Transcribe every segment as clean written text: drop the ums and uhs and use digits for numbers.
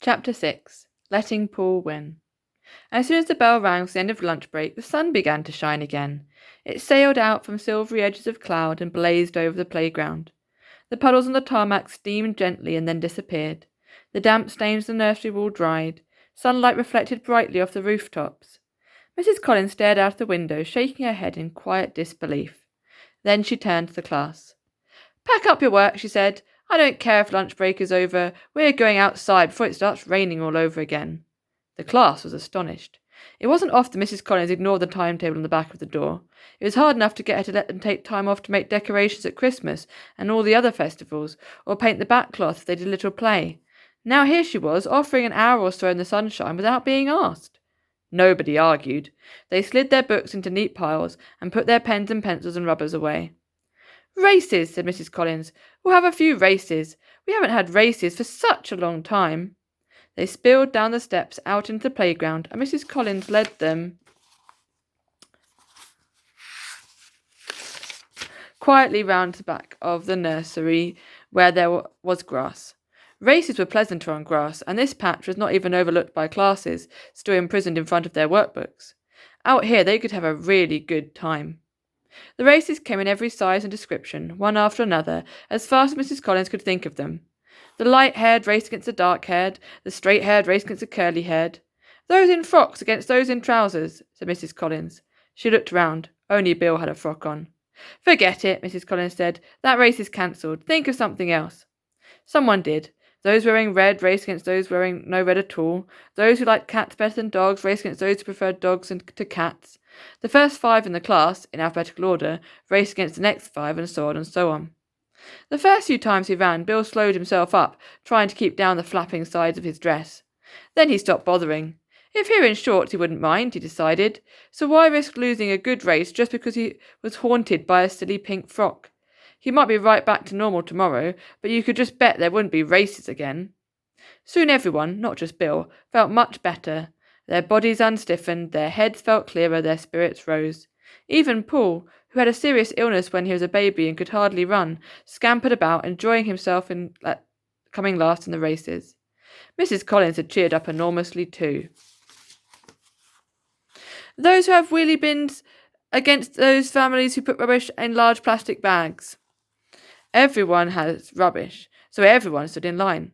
Chapter 6. Letting Paul Win. As soon as the bell rang for the end of lunch break, the sun began to shine again. It sailed out from silvery edges of cloud and blazed over the playground. The puddles on the tarmac steamed gently and then disappeared. The damp stains of the nursery wall dried. Sunlight reflected brightly off the rooftops. Mrs. Collins stared out of the window, shaking her head in quiet disbelief. Then she turned to the class. "Pack up your work," she said. "I don't care if lunch break is over. We're going outside before it starts raining all over again." The class was astonished. It wasn't often Mrs. Collins ignored the timetable on the back of the door. It was hard enough to get her to let them take time off to make decorations at Christmas and all the other festivals, or paint the back cloth if they did a little play. Now here she was, offering an hour or so in the sunshine without being asked. Nobody argued. They slid their books into neat piles and put their pens and pencils and rubbers away. "Races," said Mrs. Collins. "We'll have a few races. We haven't had races for such a long time." They spilled down the steps out into the playground, and Mrs. Collins led them quietly round the back of the nursery where there was grass. Races were pleasanter on grass, and this patch was not even overlooked by classes, still imprisoned in front of their workbooks. Out here they could have a really good time. The races came in every size and description, one after another, as fast as Mrs. Collins could think of them. The light-haired raced against the dark-haired, the straight-haired raced against the curly-haired. "Those in frocks against those in trousers," said Mrs. Collins. She looked round. Only Bill had a frock on. "Forget it," Mrs. Collins said. "That race is cancelled. Think of something else." Someone did. Those wearing red raced against those wearing no red at all. Those who liked cats better than dogs raced against those who preferred dogs to cats. The first 5 in the class, in alphabetical order, raced against the next 5, and so on and so on. The first few times he ran, Bill slowed himself up, trying to keep down the flapping sides of his dress. Then he stopped bothering. If he were in shorts he wouldn't mind, he decided, so why risk losing a good race just because he was haunted by a silly pink frock? He might be right back to normal tomorrow, but you could just bet there wouldn't be races again. Soon everyone, not just Bill, felt much better. Their bodies unstiffened, their heads felt clearer, their spirits rose. Even Paul, who had a serious illness when he was a baby and could hardly run, scampered about, enjoying himself in coming last in the races. Mrs. Collins had cheered up enormously too. "Those who have wheelie bins against those families who put rubbish in large plastic bags." Everyone has rubbish, so everyone stood in line.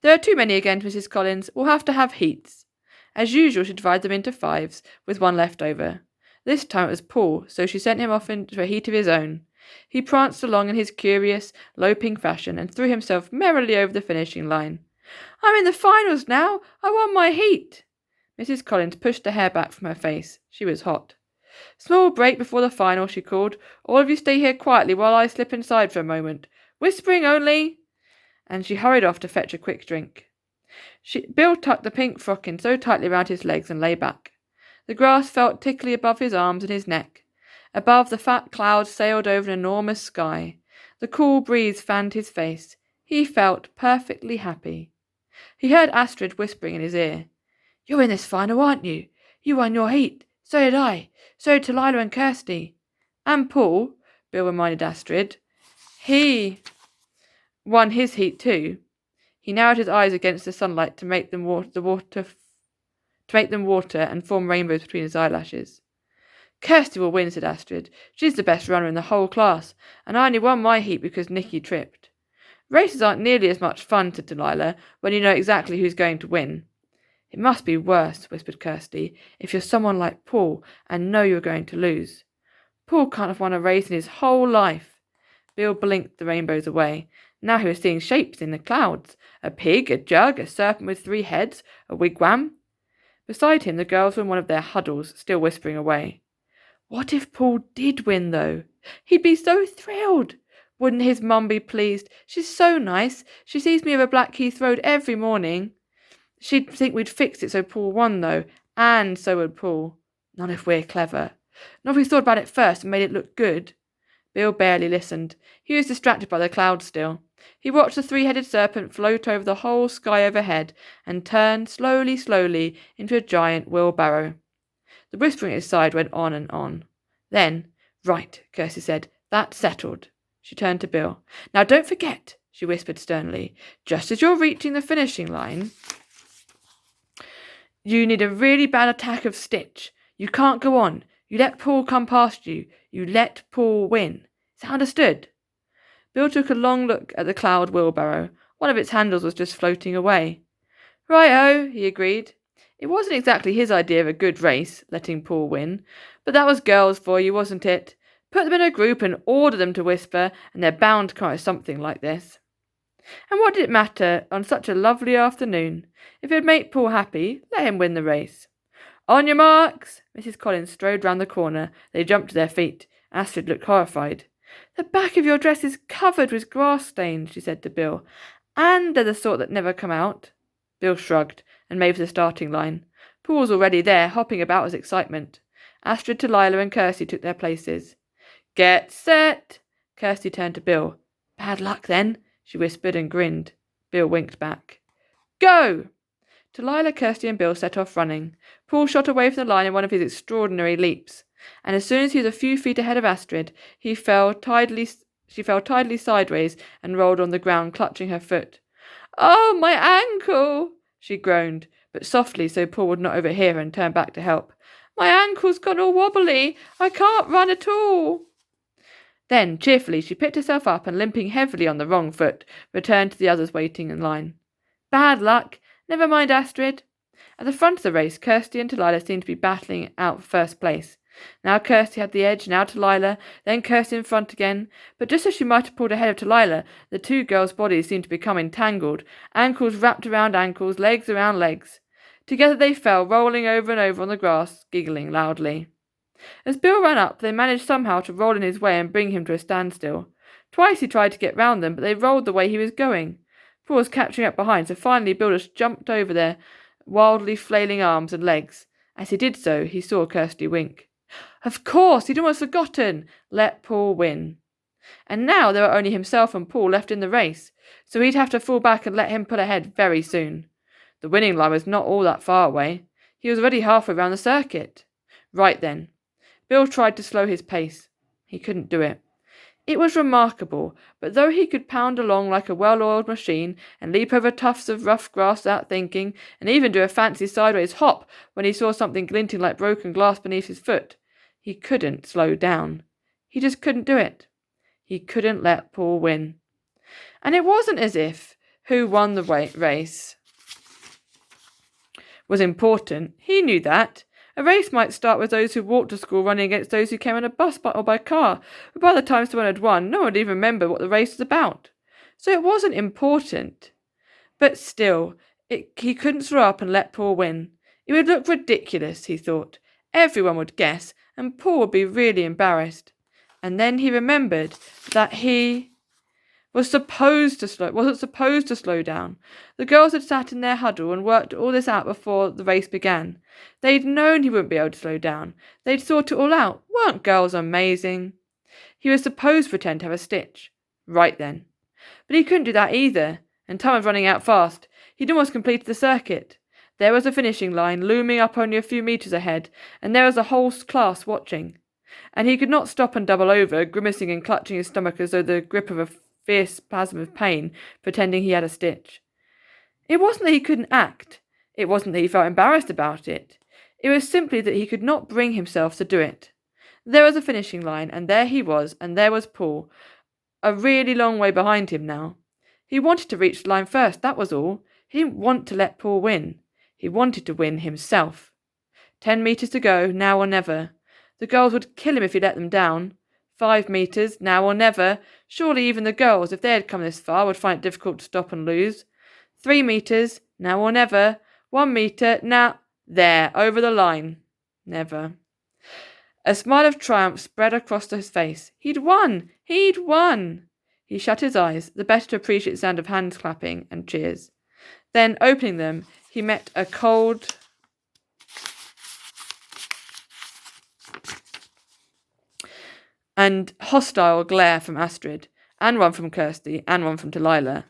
"There are too many again, Mrs. Collins. We'll have to have heats." As usual, she divided them into 5s, with one left over. This time it was Paul, so she sent him off into a heat of his own. He pranced along in his curious, loping fashion and threw himself merrily over the finishing line. "I'm in the finals now. I won my heat." Mrs. Collins pushed the hair back from her face. She was hot. "Small break before the final," she called. "All of you stay here quietly while I slip inside for a moment. Whispering only." And she hurried off to fetch a quick drink. Bill tucked the pink frock in so tightly round his legs and lay back. The grass felt tickly above his arms and his neck. Above, the fat clouds sailed over an enormous sky. The cool breeze fanned his face. He felt perfectly happy. He heard Astrid whispering in his ear. "You're in this final, aren't you? You won your heat. So did I. So did Delilah and Kirsty." "And Paul," Bill reminded Astrid. "He won his heat too." He narrowed his eyes against the sunlight to make them water and form rainbows between his eyelashes. "Kirsty will win," said Astrid. "She's the best runner in the whole class, and I only won my heat because Nicky tripped." "Races aren't nearly as much fun," said Delilah, "when you know exactly who's going to win." "It must be worse," whispered Kirsty, "if you're someone like Paul and know you're going to lose." "Paul can't have won a race in his whole life." Bill blinked the rainbows away. Now he was seeing shapes in the clouds. A pig, a jug, a serpent with 3 heads, a wigwam. Beside him the girls were in one of their huddles, still whispering away. What if Paul did win, though? He'd be so thrilled. Wouldn't his mum be pleased? She's so nice. She sees me over Blackheath Road every morning. She'd think we'd fixed it so Paul won, though, and so would Paul. Not if we're clever. Not if we thought about it first and made it look good. Bill barely listened. He was distracted by the clouds still. He watched the 3-headed serpent float over the whole sky overhead and turn slowly into a giant wheelbarrow. The whispering at his side went on and on. Then, "Right," Kirsty said. "That's settled." She turned to Bill. "Now don't forget," she whispered sternly, "just as you're reaching the finishing line, You need a really bad attack of stitch. You can't go on. You let Paul come past you. You let Paul win. Is that understood? Bill took a long look at the cloud wheelbarrow. One of its handles was just floating away. Right-o, he agreed. It wasn't exactly his idea of a good race, letting Paul win, but that was girls for you, wasn't it? Put them in a group and order them to whisper, and they're bound to cry something like this. And what did it matter on such a lovely afternoon? If it'd make Paul happy, let him win the race. On your marks! Mrs. Collins strode round the corner. They jumped to their feet. Astrid looked horrified. The back of your dress is covered with grass stains, she said to Bill, and they're the sort that never come out. Bill shrugged and made for the starting line. Paul was already there, hopping about with excitement. Astrid, Delilah, and Kirsty took their places. Get set! Kirsty turned to Bill. Bad luck, then, she whispered and grinned. Bill winked back. Go! Delilah, Kirsty, and Bill set off running. Paul shot away from the line in one of his extraordinary leaps, and as soon as he was a few feet ahead of Astrid, she fell tidily sideways and rolled on the ground, clutching her foot. Oh, my ankle! She groaned, but softly so Paul would not overhear her and turn back to help. My ankle's gone all wobbly. I can't run at all. Then, cheerfully, she picked herself up and, limping heavily on the wrong foot, returned to the others waiting in line. Bad luck. Never mind, Astrid. At the front of the race, Kirsty and Delilah seemed to be battling out for first place. Now Kirsty had the edge, now Delilah, then Kirsty in front again. But just as she might have pulled ahead of Delilah, the two girls' bodies seemed to become entangled, ankles wrapped around ankles, legs around legs. Together they fell, rolling over and over on the grass, giggling loudly. As Bill ran up, they managed somehow to roll in his way and bring him to a standstill. Twice he tried to get round them, but they rolled the way he was going. Paul was catching up behind, so finally Bill just jumped over their wildly flailing arms and legs. As he did so, he saw Kirsty wink. Of course, he'd almost forgotten. Let Paul win. And now there were only himself and Paul left in the race, so he'd have to fall back and let him pull ahead very soon. The winning line was not all that far away. He was already halfway round the circuit. Right then. Bill tried to slow his pace. He couldn't do it. It was remarkable, but though he could pound along like a well-oiled machine and leap over tufts of rough grass without thinking, and even do a fancy sideways hop when he saw something glinting like broken glass beneath his foot, he couldn't slow down. He just couldn't do it. He couldn't let Paul win. And it wasn't as if who won the race was important. He knew that. A race might start with those who walked to school running against those who came on a bus or by car, but by the time someone had won, no one would even remember what the race was about. So it wasn't important. But still, he couldn't throw up and let Paul win. It would look ridiculous, he thought. Everyone would guess, and Paul would be really embarrassed. And then he remembered that he wasn't supposed to slow down. The girls had sat in their huddle and worked all this out before the race began. They'd known he wouldn't be able to slow down. They'd thought it all out. Weren't girls amazing? He was supposed to pretend to have a stitch. Right then. But he couldn't do that either, and time was running out fast. He'd almost completed the circuit. There was a finishing line, looming up only a few metres ahead, and there was a whole class watching. And he could not stop and double over, grimacing and clutching his stomach as though the grip of a fierce spasm of pain, pretending he had a stitch. It wasn't that he couldn't act. It wasn't that he felt embarrassed about it. It was simply that he could not bring himself to do it. There was a finishing line, and there he was, and there was Paul, a really long way behind him now. He wanted to reach the line first, that was all. He didn't want to let Paul win. He wanted to win himself. 10 metres to go, now or never. The girls would kill him if he let them down. 5 metres, now or never. Surely even the girls, if they had come this far, would find it difficult to stop and lose. 3 metres, now or never. 1 metre, now. There, over the line. Never. A smile of triumph spread across his face. He'd won! He'd won! He shut his eyes, the better to appreciate the sound of hands clapping and cheers. Then, opening them, he met a cold and hostile glare from Astrid, and one from Kirsty, and one from Delilah.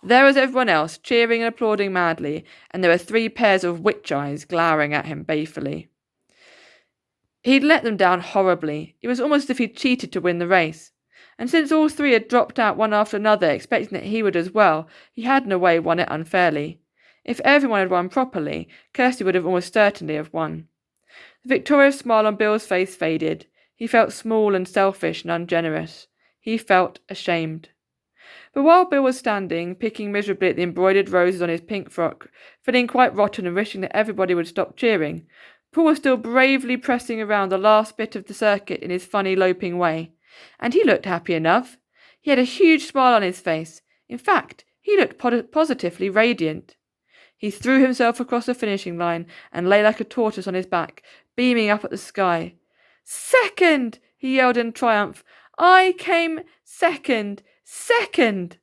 There was everyone else, cheering and applauding madly, and there were 3 pairs of witch eyes glowering at him balefully. He'd let them down horribly. It was almost as if he'd cheated to win the race. And since all 3 had dropped out one after another, expecting that he would as well, he had in a way won it unfairly. If everyone had won properly, Kirsty would have almost certainly have won. The victorious smile on Bill's face faded. He felt small and selfish and ungenerous. He felt ashamed. But while Bill was standing, picking miserably at the embroidered roses on his pink frock, feeling quite rotten and wishing that everybody would stop cheering, Paul was still bravely pressing around the last bit of the circuit in his funny loping way. And he looked happy enough. He had a huge smile on his face. In fact, he looked positively radiant. He threw himself across the finishing line and lay like a tortoise on his back, beaming up at the sky. "Second!" he yelled in triumph. "I came second! Second!"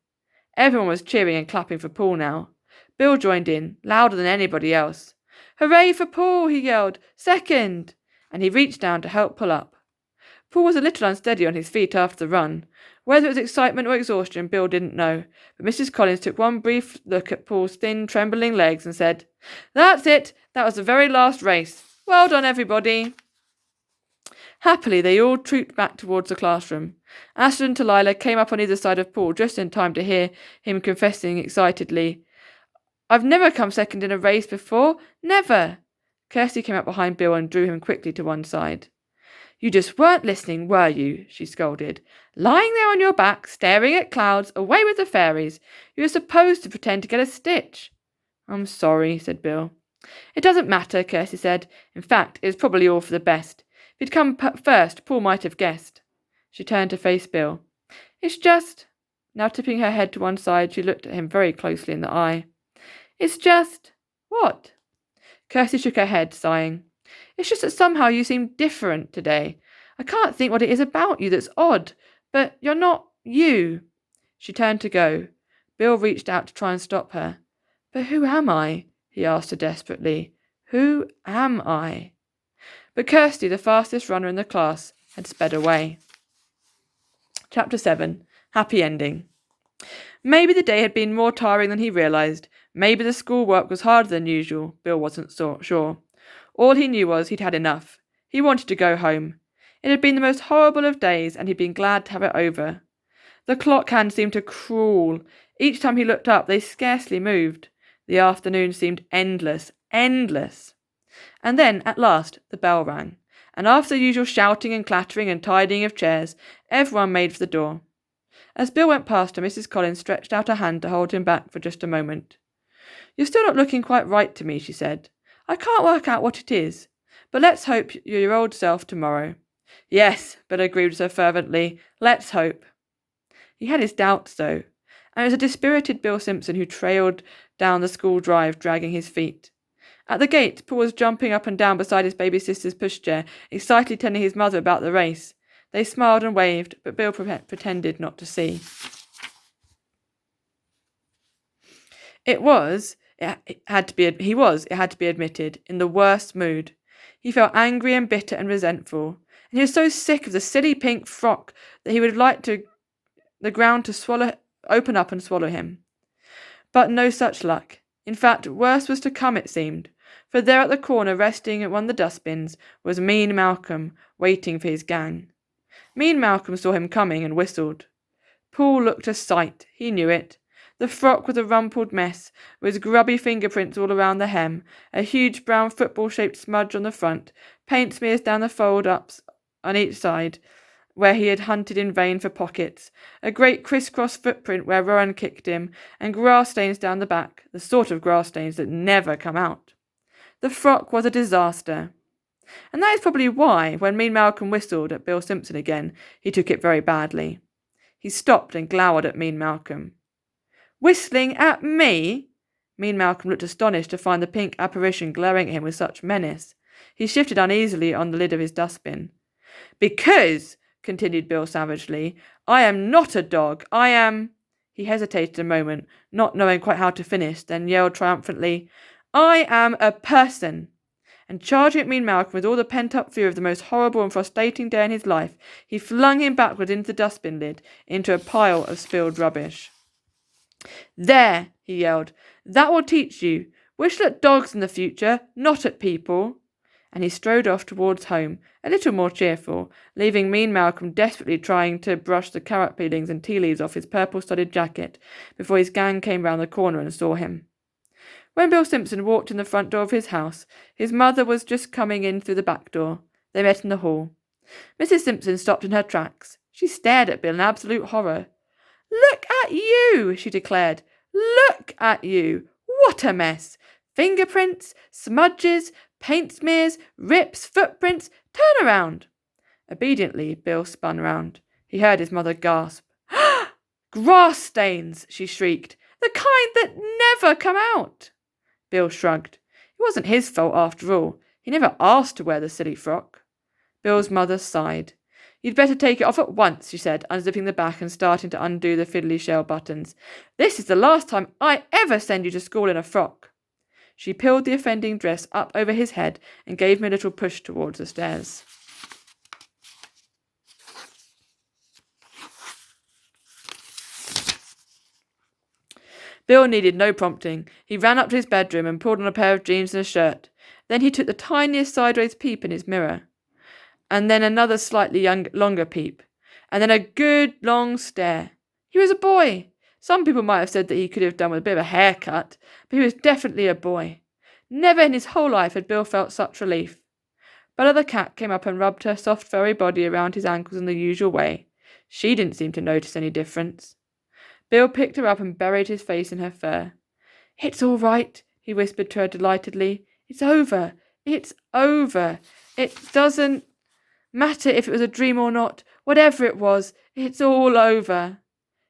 Everyone was cheering and clapping for Paul now. Bill joined in, louder than anybody else. "Hooray for Paul!" he yelled. "Second!" And he reached down to help pull up. Paul was a little unsteady on his feet after the run. Whether it was excitement or exhaustion, Bill didn't know, but Mrs. Collins took one brief look at Paul's thin, trembling legs and said, "That's it! That was the very last race. Well done, everybody!" Happily, they all trooped back towards the classroom. Astrid and Delilah came up on either side of Paul just in time to hear him confessing excitedly, "I've never come second in a race before. Never!" Kirsty came up behind Bill and drew him quickly to one side. "You just weren't listening, were you?" she scolded. "Lying there on your back, staring at clouds, away with the fairies. You were supposed to pretend to get a stitch." "I'm sorry," said Bill. "It doesn't matter," Kirsty said. "In fact, it was probably all for the best. If he'd come first, Paul might have guessed." She turned to face Bill. "It's just—" Now tipping her head to one side, she looked at him very closely in the eye. "It's just—" "What?" Kirsty shook her head, sighing. "It's just that somehow you seem different today. I can't think what it is about you that's odd, but you're not you." She turned to go. Bill reached out to try and stop her. "But who am I?" he asked her desperately. "Who am I?" But Kirsty, the fastest runner in the class, had sped away. Chapter 7. Happy Ending. Maybe the day had been more tiring than he realised. Maybe the schoolwork was harder than usual. Bill wasn't sure. All he knew was he'd had enough. He wanted to go home. It had been the most horrible of days, and he'd been glad to have it over. The clock hands seemed to crawl. Each time he looked up, they scarcely moved. The afternoon seemed endless. And then, at last, the bell rang, and after the usual shouting and clattering and tidying of chairs, everyone made for the door. As Bill went past her, Mrs. Collins stretched out her hand to hold him back for just a moment. "You're still not looking quite right to me," she said. "I can't work out what it is, but let's hope you're your old self tomorrow." "Yes," Bill agreed with her fervently. "Let's hope." He had his doubts, though, and it was a dispirited Bill Simpson who trailed down the school drive, dragging his feet. At the gate, Paul was jumping up and down beside his baby sister's pushchair, excitedly telling his mother about the race. They smiled and waved, but Bill pretended not to see. It had to be admitted, in the worst mood. He felt angry and bitter and resentful, and he was so sick of the silly pink frock that he would have liked the ground to open up and swallow him. But no such luck. In fact, worse was to come, it seemed, for there at the corner, resting at one of the dustbins, was Mean Malcolm, waiting for his gang. Mean Malcolm saw him coming and whistled. Paul looked a sight. He knew it. The frock was a rumpled mess, with grubby fingerprints all around the hem, a huge brown football-shaped smudge on the front, paint smears down the fold-ups on each side, where he had hunted in vain for pockets, a great criss-cross footprint where Rowan kicked him, and grass stains down the back, the sort of grass stains that never come out. The frock was a disaster. And that is probably why, when Mean Malcolm whistled at Bill Simpson again, he took it very badly. He stopped and glowered at Mean Malcolm. "Whistling at me?" Mean Malcolm looked astonished to find the pink apparition glaring at him with such menace. He shifted uneasily on the lid of his dustbin. "Because," continued Bill savagely, "I am not a dog. I am—" He hesitated a moment, not knowing quite how to finish, then yelled triumphantly, "I am a person!" And charging at Mean Malcolm with all the pent-up fear of the most horrible and frustrating day in his life, he flung him backward into the dustbin lid, into a pile of spilled rubbish. "There," he yelled, "that will teach you. Whistle at dogs in the future, not at people." And he strode off towards home, a little more cheerful, leaving Mean Malcolm desperately trying to brush the carrot peelings and tea leaves off his purple-studded jacket before his gang came round the corner and saw him. When Bill Simpson walked in the front door of his house, his mother was just coming in through the back door. They met in the hall. Mrs. Simpson stopped in her tracks. She stared at Bill in absolute horror. "Look at you," she declared. "Look at you. What a mess. Fingerprints, smudges, paint smears, rips, footprints. Turn around." Obediently, Bill spun round. He heard his mother gasp. "Grass stains," she shrieked. "The kind that never come out." Bill shrugged. It wasn't his fault after all. He never asked to wear the silly frock. Bill's mother sighed. "You'd better take it off at once," she said, unzipping the back and starting to undo the fiddly shell buttons. "This is the last time I ever send you to school in a frock." She peeled the offending dress up over his head and gave him a little push towards the stairs. Bill needed no prompting. He ran up to his bedroom and pulled on a pair of jeans and a shirt. Then he took the tiniest sideways peep in his mirror. And then another slightly longer peep. And then a good long stare. He was a boy. Some people might have said that he could have done with a bit of a haircut, but he was definitely a boy. Never in his whole life had Bill felt such relief. Bella the cat came up and rubbed her soft furry body around his ankles in the usual way. She didn't seem to notice any difference. Bill picked her up and buried his face in her fur. "It's all right," he whispered to her delightedly. "It's over. It's over. It doesn't matter if it was a dream or not. Whatever it was, it's all over."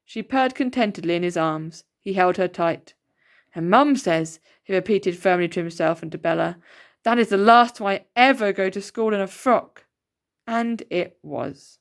She purred contentedly in his arms. He held her tight. "And Mum says," he repeated firmly to himself and to Bella, "that is the last time I ever go to school in a frock." And it was.